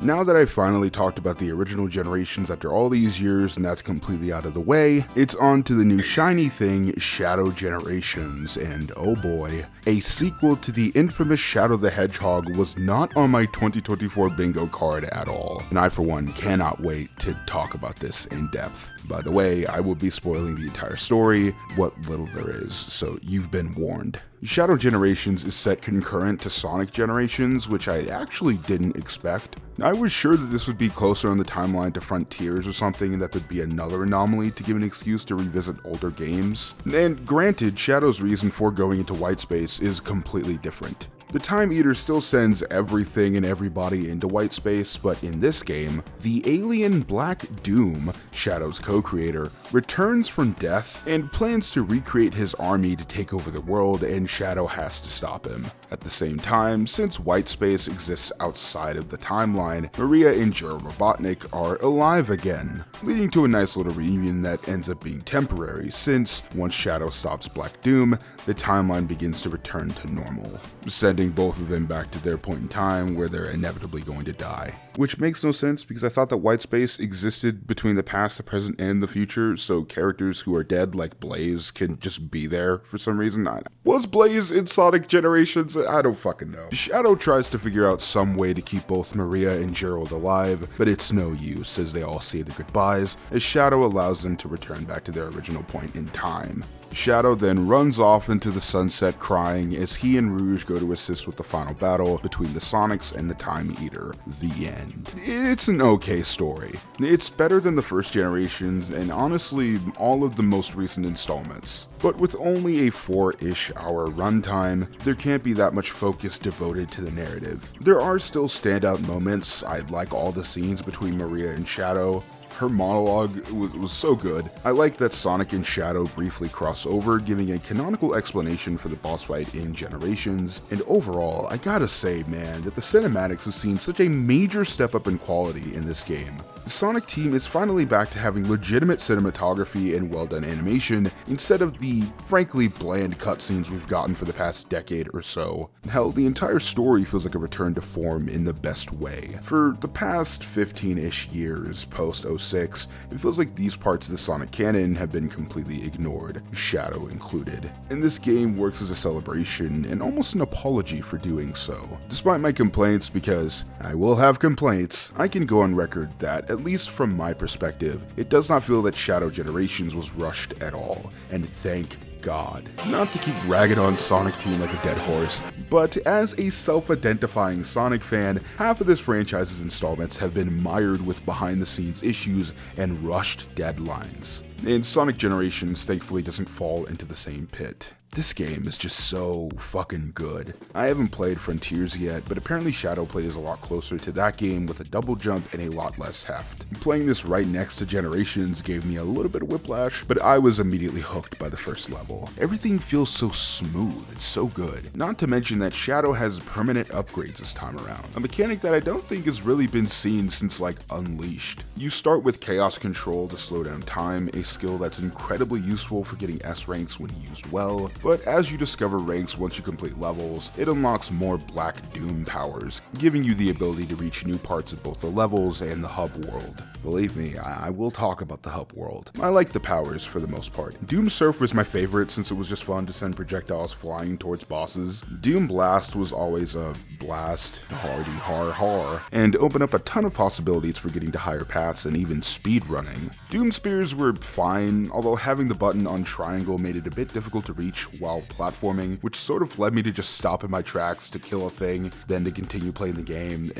Now that I've finally talked about the original generations after all these years and that's completely out of the way, it's on to the new shiny thing, Shadow Generations, and oh boy, a sequel to the infamous Shadow the Hedgehog was not on my 2024 bingo card at all, and I for one cannot wait to talk about this in depth. By the way, I will be spoiling the entire story, what little there is, so you've been warned. Shadow Generations is set concurrent to Sonic Generations, which I actually didn't expect. I was sure that this would be closer on the timeline to Frontiers or something, and that there'd be another anomaly to give an excuse to revisit older games. And granted, Shadow's reason for going into white space is completely different. The Time Eater still sends everything and everybody into white space, but in this game, the alien Black Doom, Shadow's co-creator, returns from death and plans to recreate his army to take over the world, and Shadow has to stop him. At the same time, since white space exists outside of the timeline, Maria and Gerald Robotnik are alive again, leading to a nice little reunion that ends up being temporary, since once Shadow stops Black Doom, the timeline begins to return to normal, sending both of them back to their point in time where they're inevitably going to die. Which makes no sense because I thought that white space existed between the past, the present, and the future, so characters who are dead like Blaze can just be there for some reason. Was Blaze in Sonic Generations? I don't fucking know. Shadow tries to figure out some way to keep both Maria and Gerald alive, but it's no use as they all say their goodbyes, as Shadow allows them to return back to their original point in time. Shadow then runs off into the sunset crying as he and Rouge go to assist with the final battle between the Sonics and the Time Eater. The end. It's an okay story. It's better than the first generations and honestly all of the most recent installments. But with only a 4-ish hour runtime, there can't be that much focus devoted to the narrative. There are still standout moments. I like all the scenes between Maria and Shadow. Her monologue was so good. I like that Sonic and Shadow briefly cross over, giving a canonical explanation for the boss fight in Generations, and overall, I gotta say, man, that the cinematics have seen such a major step up in quality in this game. The Sonic team is finally back to having legitimate cinematography and well done animation, instead of the frankly bland cutscenes we've gotten for the past decade or so. Hell, the entire story feels like a return to form in the best way. For the past 15-ish years post 06, it feels like these parts of the Sonic canon have been completely ignored, Shadow included. And this game works as a celebration and almost an apology for doing so. Despite my complaints, because I will have complaints, I can go on record that, at least from my perspective, it does not feel that Shadow Generations was rushed at all, and thank God. Not to keep ragging on Sonic Team like a dead horse, but as a self-identifying Sonic fan, half of this franchise's installments have been mired with behind-the-scenes issues and rushed deadlines. And Sonic Generations thankfully doesn't fall into the same pit. This game is just so fucking good. I haven't played Frontiers yet, but apparently Shadow plays a lot closer to that game with a double jump and a lot less heft. Playing this right next to Generations gave me a little bit of whiplash, but I was immediately hooked by the first level. Everything feels so smooth, it's so good. Not to mention that Shadow has permanent upgrades this time around, a mechanic that I don't think has really been seen since like Unleashed. You start with Chaos Control to slow down time, a skill that's incredibly useful for getting S ranks when used well, but as you discover ranks once you complete levels, it unlocks more Black Doom powers, giving you the ability to reach new parts of both the levels and the hub world. Believe me, I will talk about the hub world. I like the powers for the most part. Doom Surf was my favorite since it was just fun to send projectiles flying towards bosses. Doom Blast was always a blast, hardy har har, and opened up a ton of possibilities for getting to higher paths and even speed running. Doom Spears were fine, although having the button on triangle made it a bit difficult to reach while platforming, which sort of led me to just stop in my tracks to kill a thing, then to continue playing the game.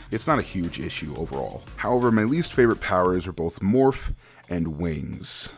It's not a huge issue overall. However, my least favorite powers are both Morph and Wings.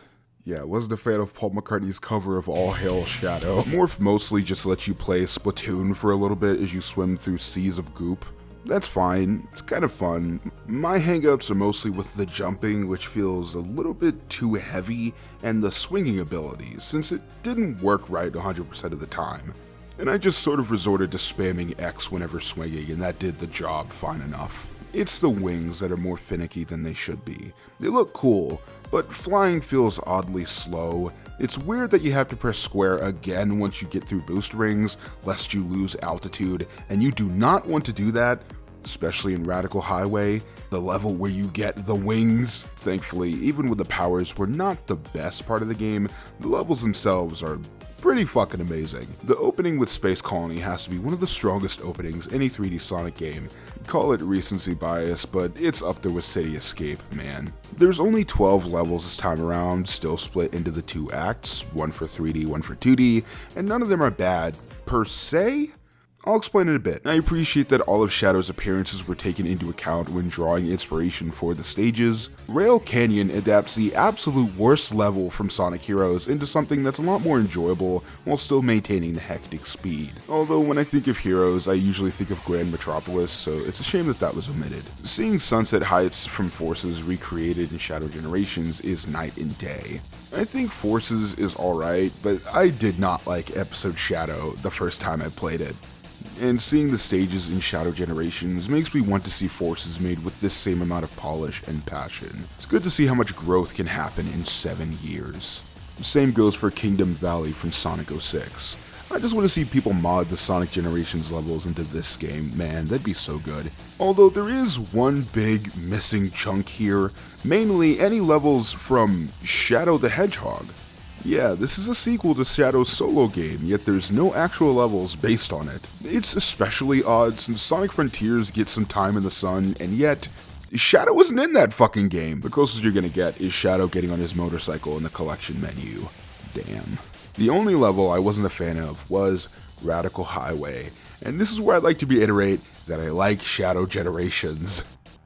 Yeah, wasn't a fan of Paul McCartney's cover of All Hail Shadow. Morph mostly just lets you play Splatoon for a little bit as you swim through seas of goop. That's fine, it's kind of fun. My hangups are mostly with the jumping, which feels a little bit too heavy, and the swinging abilities, since it didn't work right 100% of the time. And I just sort of resorted to spamming X whenever swinging, and that did the job fine enough. It's the wings that are more finicky than they should be. They look cool, but flying feels oddly slow. It's weird that you have to press square again once you get through boost rings, lest you lose altitude, and you do not want to do that, especially in Radical Highway, the level where you get the wings. Thankfully, even when the powers were not the best part of the game, the levels themselves are pretty fucking amazing. The opening with Space Colony has to be one of the strongest openings any 3D Sonic game. Call it recency bias, but it's up there with City Escape, man. There's only 12 levels this time around, still split into the 2 acts, one for 3D, one for 2D, and none of them are bad, per se. I'll explain in a bit. I appreciate that all of Shadow's appearances were taken into account when drawing inspiration for the stages. Rail Canyon adapts the absolute worst level from Sonic Heroes into something that's a lot more enjoyable while still maintaining the hectic speed. Although when I think of Heroes, I usually think of Grand Metropolis, so it's a shame that that was omitted. Seeing Sunset Heights from Forces recreated in Shadow Generations is night and day. I think Forces is alright, but I did not like Episode Shadow the first time I played it. And seeing the stages in Shadow Generations makes me want to see Forces made with this same amount of polish and passion. It's good to see how much growth can happen in 7 years. Same goes for Kingdom Valley from Sonic 06. I just want to see people mod the Sonic Generations levels into this game, man, that'd be so good. Although there is one big missing chunk here, mainly any levels from Shadow the Hedgehog. Yeah, this is a sequel to Shadow's solo game, yet there's no actual levels based on it. It's especially odd since Sonic Frontiers gets some time in the sun, and yet Shadow wasn't in that fucking game. The closest you're gonna get is Shadow getting on his motorcycle in the collection menu. Damn. The only level I wasn't a fan of was Radical Highway, and this is where I'd like to reiterate that I like Shadow Generations.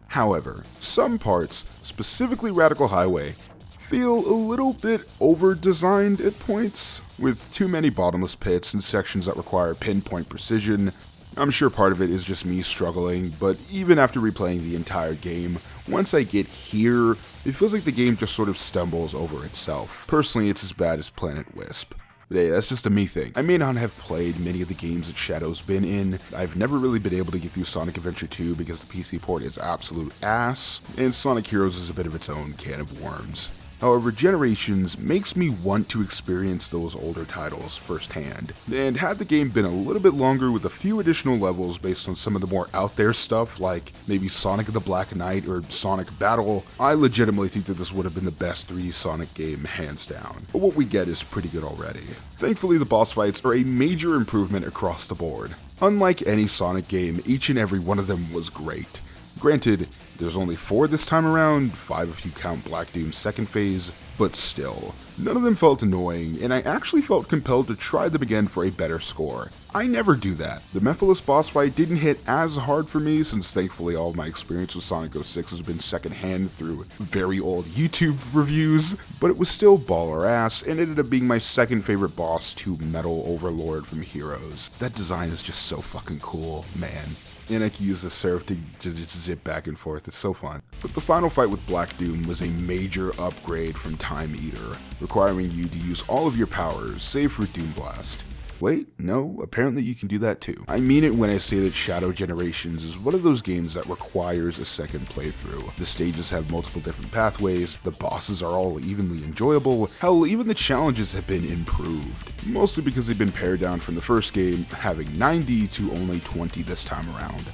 However, some parts, specifically Radical Highway, feel a little bit over-designed at points, with too many bottomless pits and sections that require pinpoint precision. I'm sure part of it is just me struggling, but even after replaying the entire game, once I get here, it feels like the game just sort of stumbles over itself. Personally, it's as bad as Planet Wisp. But hey, that's just a me thing. I may not have played many of the games that Shadow's been in. I've never really been able to get through Sonic Adventure 2 because the PC port is absolute ass, and Sonic Heroes is a bit of its own can of worms. However, Generations makes me want to experience those older titles firsthand, and had the game been a little bit longer with a few additional levels based on some of the more out there stuff like maybe Sonic the Black Knight or Sonic Battle, I legitimately think that this would have been the best 3D Sonic game hands down. But what we get is pretty good already. Thankfully, the boss fights are a major improvement across the board. Unlike any Sonic game, each and every one of them was great. Granted, there's only 4 this time around, 5 if you count Black Doom's second phase, but still. None of them felt annoying, and I actually felt compelled to try them again for a better score. I never do that. The Mephiles boss fight didn't hit as hard for me since thankfully all of my experience with Sonic 06 has been secondhand through very old YouTube reviews, but it was still baller ass and ended up being my second favorite boss to Metal Overlord from Heroes. That design is just so fucking cool, man. And I can use the Seraph to just zip back and forth, it's so fun. But the final fight with Black Doom was a major upgrade from Time Eater, requiring you to use all of your powers, save for Doom Blast. Wait, no, apparently you can do that too. I mean it when I say that Shadow Generations is one of those games that requires a second playthrough. The stages have multiple different pathways, the bosses are all evenly enjoyable, hell, even the challenges have been improved. Mostly because they've been pared down from the first game, having 90 to only 20 this time around.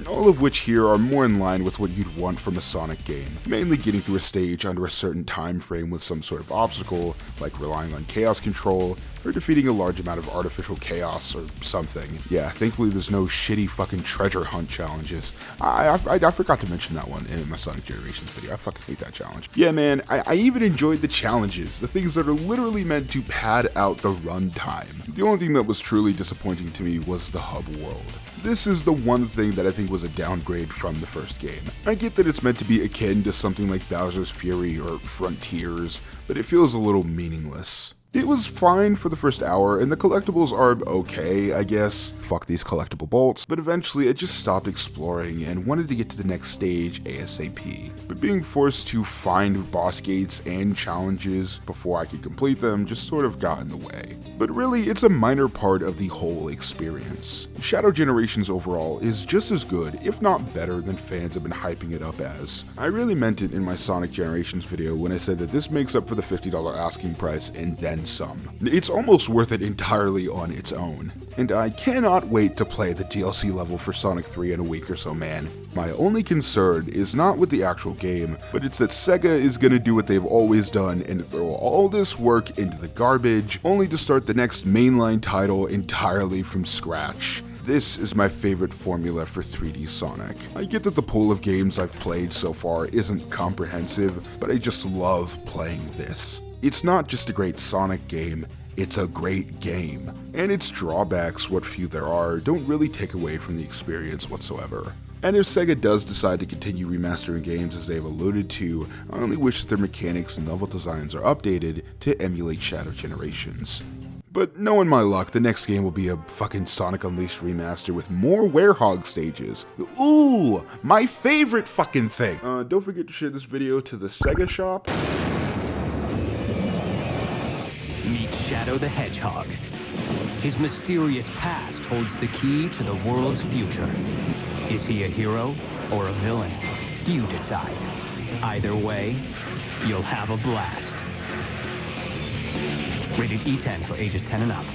All of which here are more in line with what you'd want from a Sonic game, mainly getting through a stage under a certain time frame with some sort of obstacle, like relying on chaos control, or defeating a large amount of artificial chaos or something. Yeah, thankfully there's no shitty fucking treasure hunt challenges. I forgot to mention that one in my Sonic Generations video. I fucking hate that challenge. Yeah man, I even enjoyed the challenges, the things that are literally meant to pad out the runtime. The only thing that was truly disappointing to me was the hub world. This is the one thing that I think was a downgrade from the first game. I get that it's meant to be akin to something like Bowser's Fury or Frontiers, but it feels a little meaningless. It was fine for the first hour, and the collectibles are okay, I guess. Fuck these collectible bolts. But eventually I just stopped exploring and wanted to get to the next stage ASAP. But being forced to find boss gates and challenges before I could complete them just sort of got in the way. But really, it's a minor part of the whole experience. Shadow Generations overall is just as good, if not better, than fans have been hyping it up as. I really meant it in my Sonic Generations video when I said that this makes up for the $50 asking price and then then some. It's almost worth it entirely on its own. And I cannot wait to play the DLC level for Sonic 3 in a week or so, man. My only concern is not with the actual game, but it's that Sega is gonna do what they've always done and throw all this work into the garbage, only to start the next mainline title entirely from scratch. This is my favorite formula for 3D Sonic. I get that the pool of games I've played so far isn't comprehensive, but I just love playing this. It's not just a great Sonic game, it's a great game, and its drawbacks, what few there are, don't really take away from the experience whatsoever. And if Sega does decide to continue remastering games as they've alluded to, I only wish that their mechanics and level designs are updated to emulate Shadow Generations. But knowing my luck, the next game will be a fucking Sonic Unleashed remaster with more Hedgehog stages. Ooh, my favorite fucking thing! Don't forget to share this video to the Sega shop. Meet Shadow the Hedgehog. His mysterious past holds the key to the world's future. Is he a hero or a villain? You decide. Either way, you'll have a blast. Rated E10 for ages 10 and up.